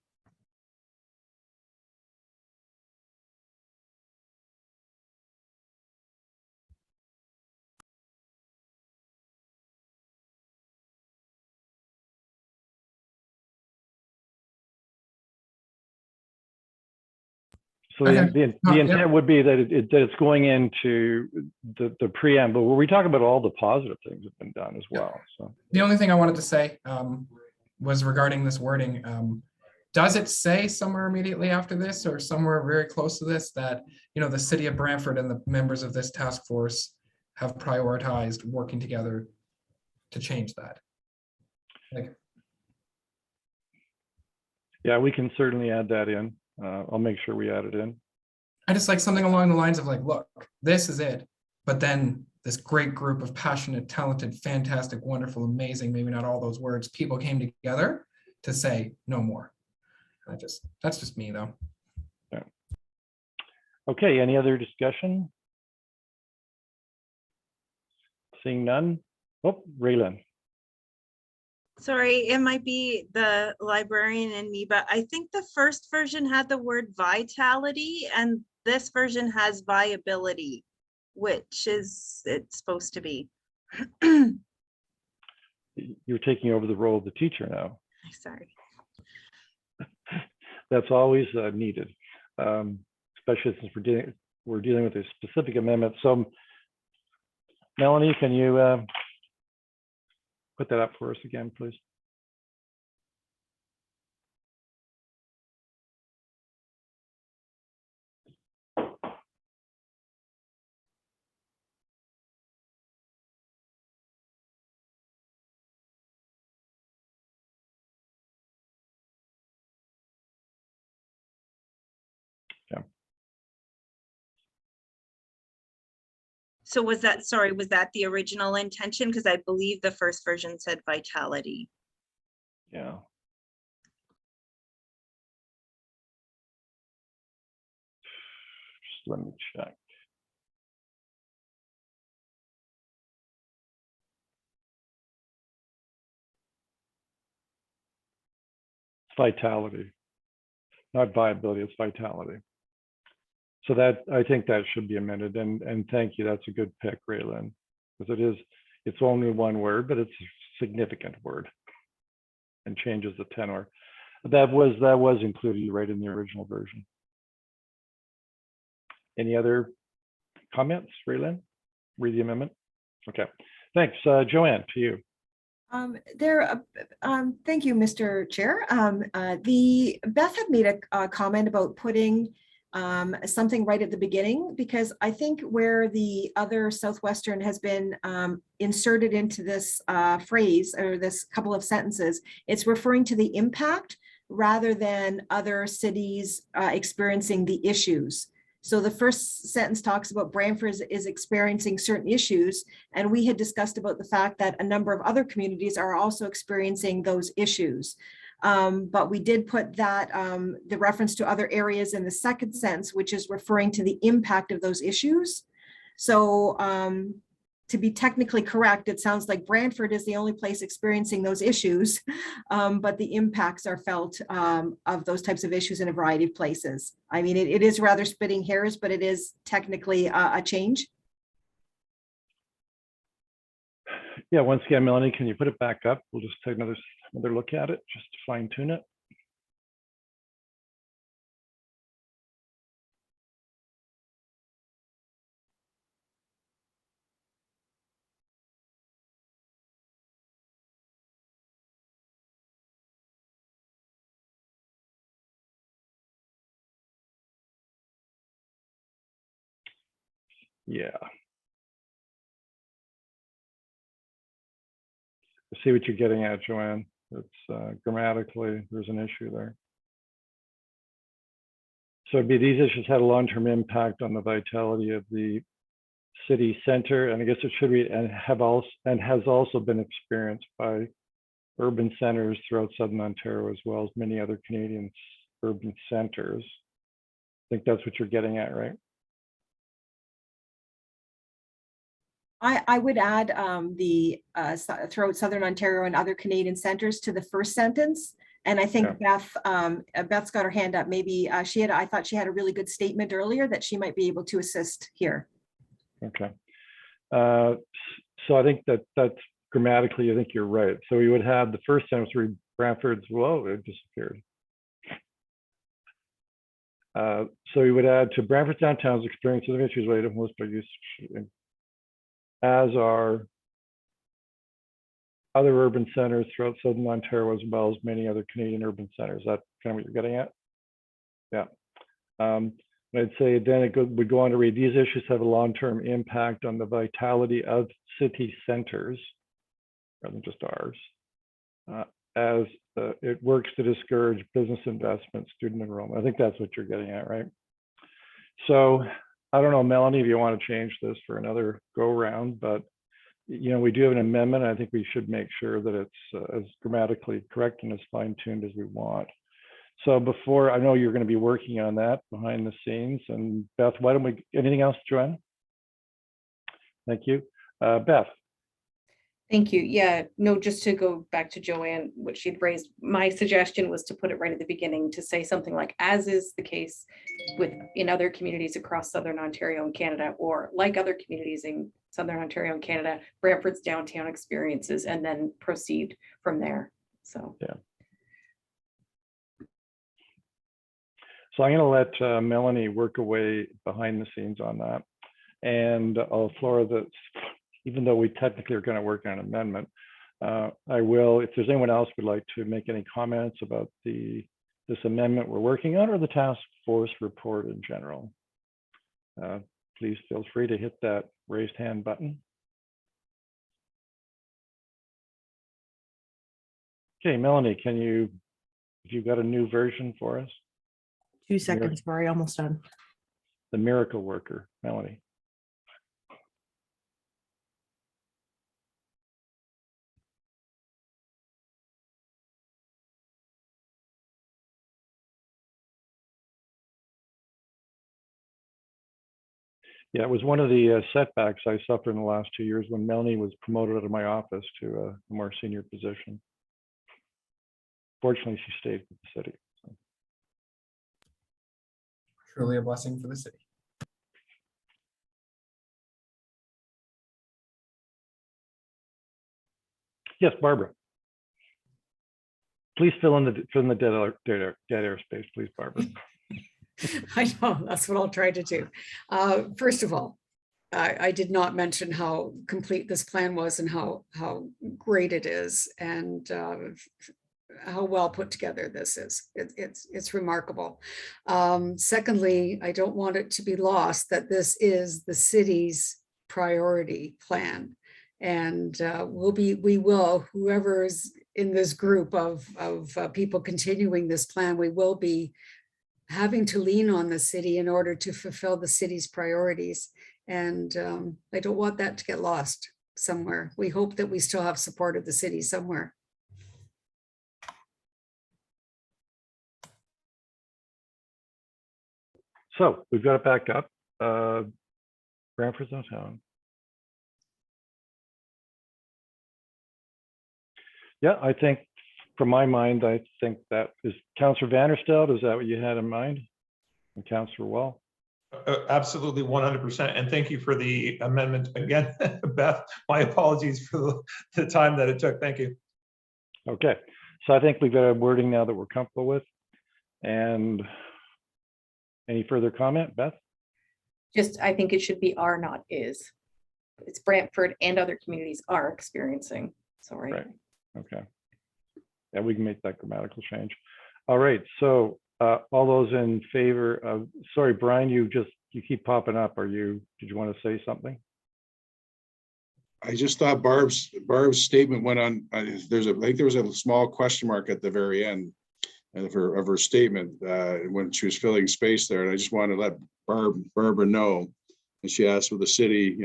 So Okay. the intent would be that that it's going into the preamble where we talk about all the positive things that have been done as well. So The only thing I wanted to say was regarding this wording. Does it say somewhere immediately after this or somewhere very close to this that, you know, the city of Brantford and the members of this task force have prioritized working together to change that? Like, yeah, we can certainly add that in. I'll make sure we add it in. I just like something along the lines of like, look, this is it. But then this great group of passionate, talented, fantastic, wonderful, amazing, maybe not all those words, people came together to say no more. That's just me though. Yeah. Okay, any other discussion? Seeing none. Oh, Raylan. Sorry, it might be the librarian in me, but I think the first version had the word vitality and this version has viability, which is it's supposed to be. You're taking over the role of the teacher now. Sorry. That's always needed, especially since we're dealing with a specific amendment. So Melanie, can you put that up for us again, please? So was that, sorry, was that the original intention? Because I believe the first version said vitality. Yeah. Just let me check. Vitality, not viability, it's vitality. So that, I think that should be amended, and thank you, that's a good pick, Raylan, because it's only one word, but it's a significant word and changes the tenor. That was included right in the original version. Any other comments, Raylan? Read the amendment. Okay, thanks. Joanne, to you. Thank you, Mr. Chair. The Beth had made a comment about putting something right at the beginning, because I think where the other Southwestern has been inserted into this phrase or this couple of sentences, it's referring to the impact rather than other cities experiencing the issues. So the first sentence talks about Brantford is experiencing certain issues, and we had discussed about the fact that a number of other communities are also experiencing those issues. But we did put that the reference to other areas in the second sentence, which is referring to the impact of those issues. So to be technically correct, it sounds like Brantford is the only place experiencing those issues, but the impacts are felt of those types of issues in a variety of places. I mean, it is rather splitting hairs, but it is technically a change. Yeah, once again, Melanie, can you put it back up? We'll just take another look at it, just to fine tune it. Yeah. I see what you're getting at, Joanne. It's grammatically, there's an issue there. So it'd be these issues had a long-term impact on the vitality of the city center, and I guess it should be and has also been experienced by urban centers throughout Southern Ontario, as well as many other Canadian urban centers. I think that's what you're getting at, right? I would add throughout Southern Ontario and other Canadian centers to the first sentence. And I think Beth's got her hand up. Maybe I thought she had a really good statement earlier that she might be able to assist here. Okay. So I think that's grammatically, I think you're right. So we would have the first sentence read Brantford's, whoa, it disappeared. So we would add to Brantford downtown's experience of issues related to most by use, as are other urban centers throughout Southern Ontario, as well as many other Canadian urban centers. Is that kind of what you're getting at? Yeah. I'd say then it would go on to read, these issues have a long-term impact on the vitality of city centers, rather than just ours, as it works to discourage business investment, student enrollment. I think that's what you're getting at, right? So I don't know, Melanie, if you want to change this for another go round, but you know, we do have an amendment. I think we should make sure that it's as grammatically correct and as fine-tuned as we want. So before, I know you're going to be working on that behind the scenes. And Beth, why don't we, anything else, Joanne? Thank you. Beth. Thank you. Yeah, no, just to go back to Joanne, what she'd raised, my suggestion was to put it right at the beginning, to say something like, as is the case in other communities across Southern Ontario and Canada, or like other communities in Southern Ontario and Canada, Brantford's downtown experiences, and then proceed from there. So yeah. So I'm going to let Melanie work away behind the scenes on that, and I'll floor even though we technically are going to work on an amendment. I will, if there's anyone else would like to make any comments about this amendment we're working on or the task force report in general, please feel free to hit that raised hand button. Okay, Melanie, if you've got a new version for us? 2 seconds, sorry, almost done. The miracle worker, Melanie. Yeah, it was one of the setbacks I suffered in the last 2 years when Melanie was promoted out of my office to a more senior position. Fortunately, she stayed with the city. So. Truly a blessing for the city. Yes, Barbara. Please fill in the dead airspace, please, Barbara. I know, that's what I'll try to do. First of all, I did not mention how complete this plan was and how great it is, and how well put together this is. It's remarkable. Secondly, I don't want it to be lost that this is the city's priority plan. And whoever's in this group of people continuing this plan, we will be having to lean on the city in order to fulfill the city's priorities. And I don't want that to get lost somewhere. We hope that we still have support of the city somewhere. So we've got it back up. Brantford's downtown. Yeah, I think from my mind, I think that is Councillor Vanderstelt. Is that what you had in mind? And Councillor Wall? Absolutely, 100%. And thank you for the amendment again, Beth. My apologies for the time that it took. Thank you. Okay, so I think we've got a wording now that we're comfortable with. And any further comment, Beth? Just, I think it should be are, not is. It's Brantford and other communities are experiencing. So, right. Okay. Yeah, we can make that grammatical change. All right. So all those in favor of, sorry, Brian, you keep popping up. Did you want to say something? I just thought Barb's statement went on. I think there was a small question mark at the very end of her statement when she was filling space there. And I just wanted to let Barbara know. And she asked, will the city,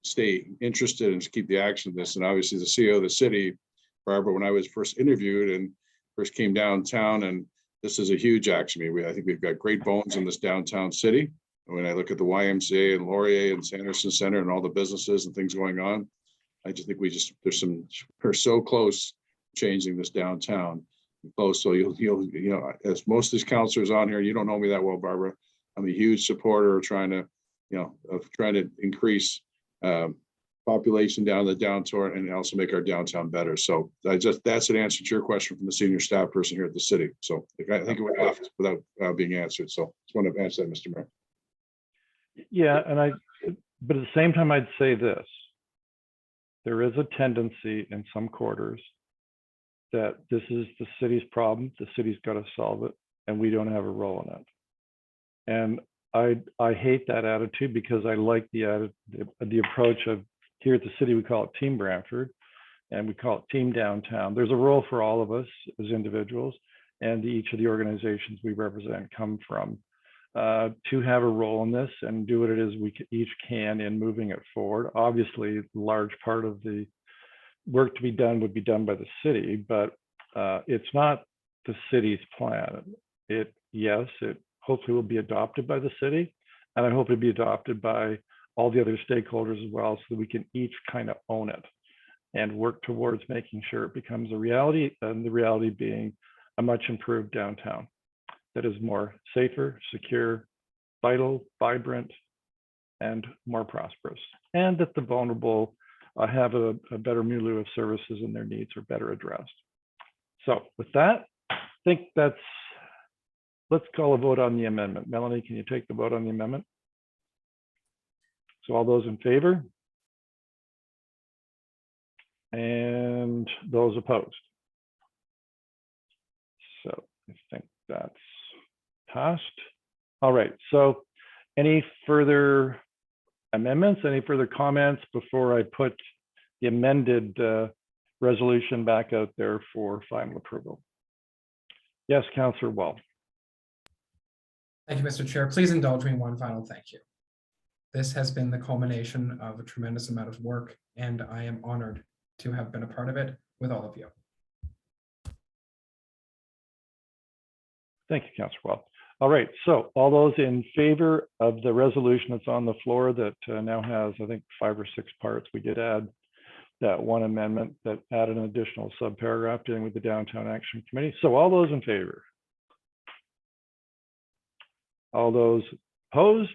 stay interested and keep the action of this? And obviously the CEO of the city, Barbara, when I was first interviewed and first came downtown, and this is a huge action. I think we've got great bones in this downtown city. When I look at the YMCA and Laurier and Sanderson Center and all the businesses and things going on, I just think we're so close changing this downtown. Close, so you'll as most of these councilors on here, you don't know me that well, Barbara. I'm a huge supporter of trying to increase population down the downtown and also make our downtown better. So that's an answer to your question from the senior staff person here at the city. So I think it went off without being answered. So just want to answer that, Mr. Mayor. Yeah, but at the same time, I'd say this. There is a tendency in some quarters that this is the city's problem. The city's got to solve it, and we don't have a role in it. And I hate that attitude because I like the approach of here at the city, we call it Team Brantford, and we call it Team Downtown. There's a role for all of us as individuals, and each of the organizations we represent come from to have a role in this and do what it is we each can in moving it forward. Obviously, a large part of the work to be done would be done by the city, but it's not the city's plan. Yes, it hopefully will be adopted by the city, and I hope it'll be adopted by all the other stakeholders as well, so that we can each kind of own it and work towards making sure it becomes a reality, and the reality being a much improved downtown that is more safer, secure, vital, vibrant, and more prosperous, and that the vulnerable have a better milieu of services and their needs are better addressed. So with that, I think let's call a vote on the amendment. Melanie, can you take the vote on the amendment? So all those in favor? And those opposed? So I think that's passed. All right, so any further amendments, any further comments before I put the amended resolution back out there for final approval? Yes, Councillor Wall. Thank you, Mr. Chair. Please indulge me in one final thank you. This has been the culmination of a tremendous amount of work, and I am honored to have been a part of it with all of you. Thank you, Councillor Wall. All right, so all those in favor of the resolution that's on the floor that now has, I think, 5 or 6 parts. We did add that one amendment that added an additional subparagraph dealing with the Downtown Action Committee. So all those in favor? All those opposed?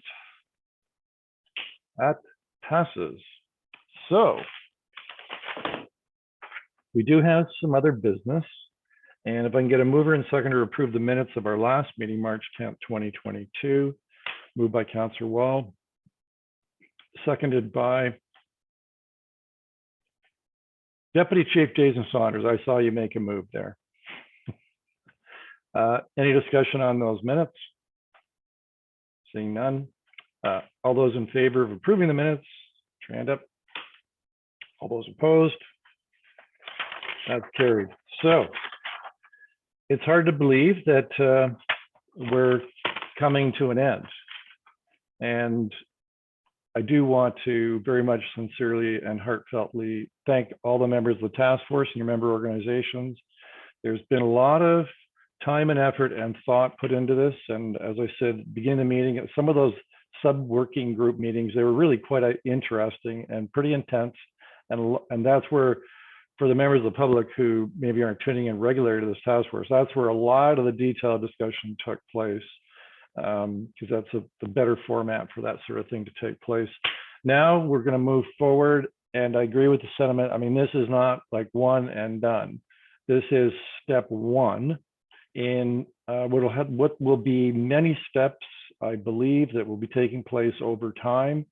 That passes. So we do have some other business. And if I can get a mover and seconder to approve the minutes of our last meeting, March 10th, 2022, moved by Councillor Wall, seconded by Deputy Chief Jason Saunders. I saw you make a move there. Any discussion on those minutes? Seeing none. All those in favor of approving the minutes, hand up. All those opposed? That's carried. So it's hard to believe that we're coming to an end. And I do want to very much sincerely and heartfeltly thank all the members of the task force and your member organizations. There's been a lot of time and effort and thought put into this. And as I said, beginning the meeting, some of those sub-working group meetings, they were really quite interesting and pretty intense. And that's where, for the members of the public who maybe aren't tuning in regularly to this task force, that's where a lot of the detailed discussion took place, because that's the better format for that sort of thing to take place. Now we're going to move forward, and I agree with the sentiment. I mean, this is not like one and done. This is step one in what will be many steps, I believe, that will be taking place over time.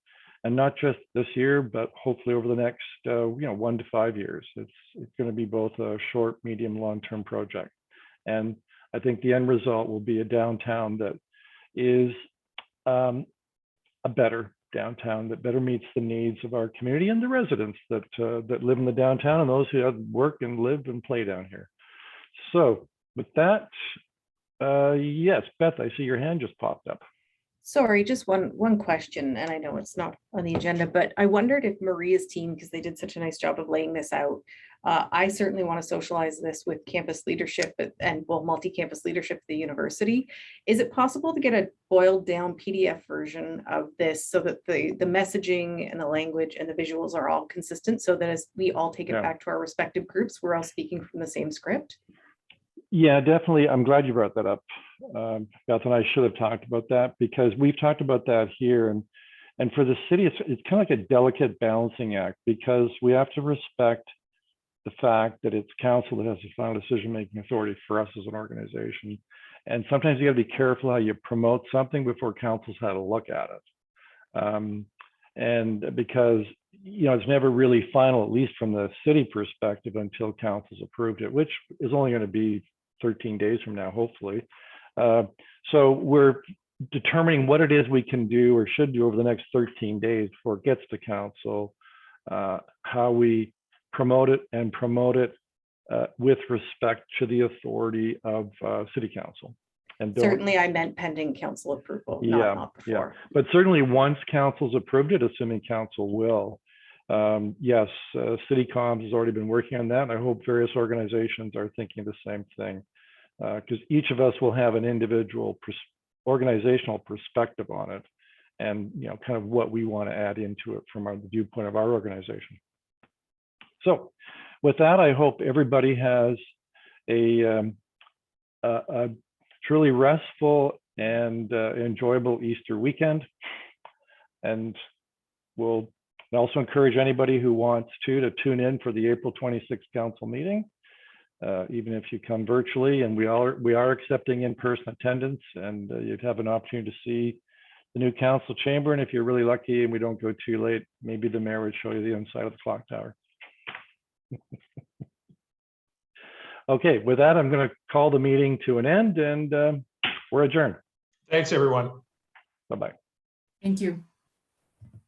And not just this year, but hopefully over the next 1 to 5 years. It's going to be both a short, medium, long-term project. And I think the end result will be a downtown that is a better downtown, that better meets the needs of our community and the residents that live in the downtown and those who have work and live and play down here. So with that, yes, Beth, I see your hand just popped up. Sorry, just one question, and I know it's not on the agenda, but I wondered if Maria's team, because they did such a nice job of laying this out, I certainly want to socialize this with campus leadership and multi-campus leadership at the university. Is it possible to get a boiled down PDF version of this so that the messaging and the language and the visuals are all consistent, so that as we all take it back to our respective groups, we're all speaking from the same script? Yeah, definitely. I'm glad you brought that up. Beth and I should have talked about that, because we've talked about that here. And for the city, it's kind of like a delicate balancing act, because we have to respect the fact that it's council that has the final decision-making authority for us as an organization. And sometimes you got to be careful how you promote something before council's had a look at it. And because, it's never really final, at least from the city perspective, until council's approved it, which is only going to be 13 days from now, hopefully. So we're determining what it is we can do or should do over the next 13 days before it gets to council, how we promote it with respect to the authority of city council. And certainly I meant pending council approval, not before. Yeah. But certainly once council's approved it, assuming council will, yes, City Comms has already been working on that. And I hope various organizations are thinking the same thing, because each of us will have an individual organizational perspective on it, and kind of what we want to add into it from the viewpoint of our organization. So with that, I hope everybody has a truly restful and enjoyable Easter weekend. And we'll also encourage anybody who wants to tune in for the April 26th council meeting, even if you come virtually. And we are accepting in-person attendance, and you'd have an opportunity to see the new council chamber. And if you're really lucky and we don't go too late, maybe the mayor would show you the inside of the clock tower. Okay, with that, I'm going to call the meeting to an end, and we're adjourned. Thanks, everyone. Bye-bye. Thank you.